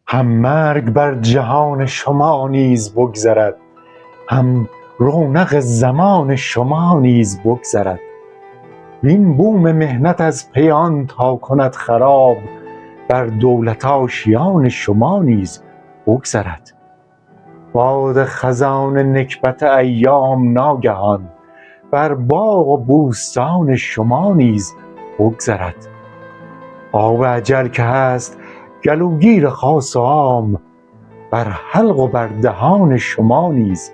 هم مرگ بر جهان شما نیز بگذرد، هم رونق زمان شما نیز بگذرد. وین بوم محنت از پی آن تا کند خراب، بر دولت آشیان شما نیز بگذرد. باد خزان نکبت ایام ناگهان، بر باغ و بوستان شما نیز بگذرد. آب اجل که هست گلوگیر خاص و عام، بر حلق و بر دهان شما نیز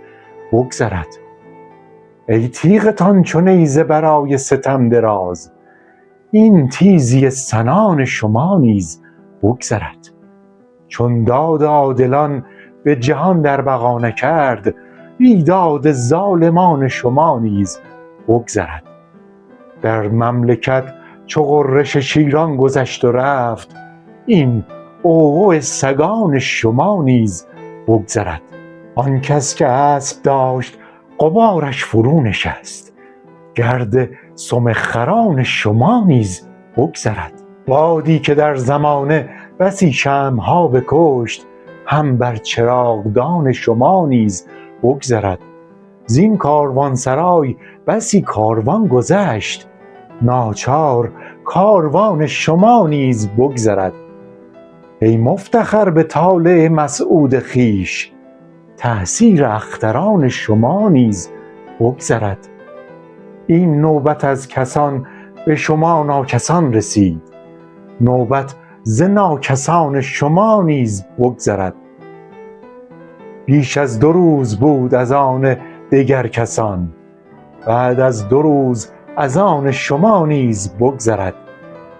بگذرد. ای تیغتان چو نیزه برای ستم دراز، این تیزی سنان شما نیز بگذرد. چون داد عادلان به جهان در بقا نکرد، بیداد ظالمان شما نیز بگذرد. در مملکت چو غرش شیران گذشت و رفت، این عوعو سگان شما نیز بگذرد. آن کس که اسب داشت غبارش فرو نشست، گرد سم خران شما نیز بگذرد. بادی که در زمانه بسی شمعها بکشت، هم بر چراغدان شما نیز بگذرد. زین کاروانسرای بسی کاروان گذشت، ناچار کاروان شما نیز بگذرد. ای مفتخر به طالع مسعود خویش، تأثیر اختران شما نیز بگذرد. این نوبت از کسان به شما ناکسان رسید، نوبت ز ناکسان شما نیز بگذرد. بیش از 2 روز بود از آن دگر کسان، بعد از 2 روز از آن شما نیز بگذرد.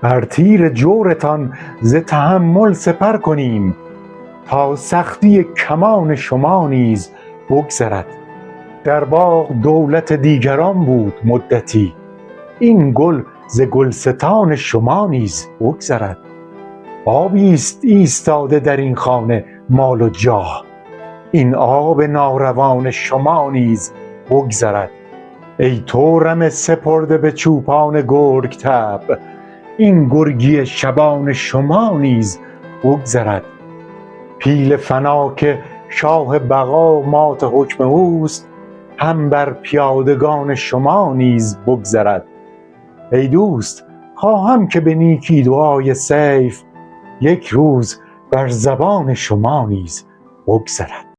بر تیر جورتان ز تحمل سپر کنیم، تا سختی کمان شما نیز بگذرد. در باغ دولت دیگران بود مدتی، این گل ز گلستان شما نیز بگذرد. آبی است ایستاده در این خانه مال و جاه، این آب ناروان شما نیز بگذرد. ای طارم سپرده به چوپان گرگ طبع، این گرگی شبان شما نیز بگذرد. پیل فنا که شاه بقا مات حکم اوست، هم بر پیادگان شما نیز بگذرد. ای دوست خواهم که به نیکی دعای سیف، یک روز بر زبان شما نیز بگذرد.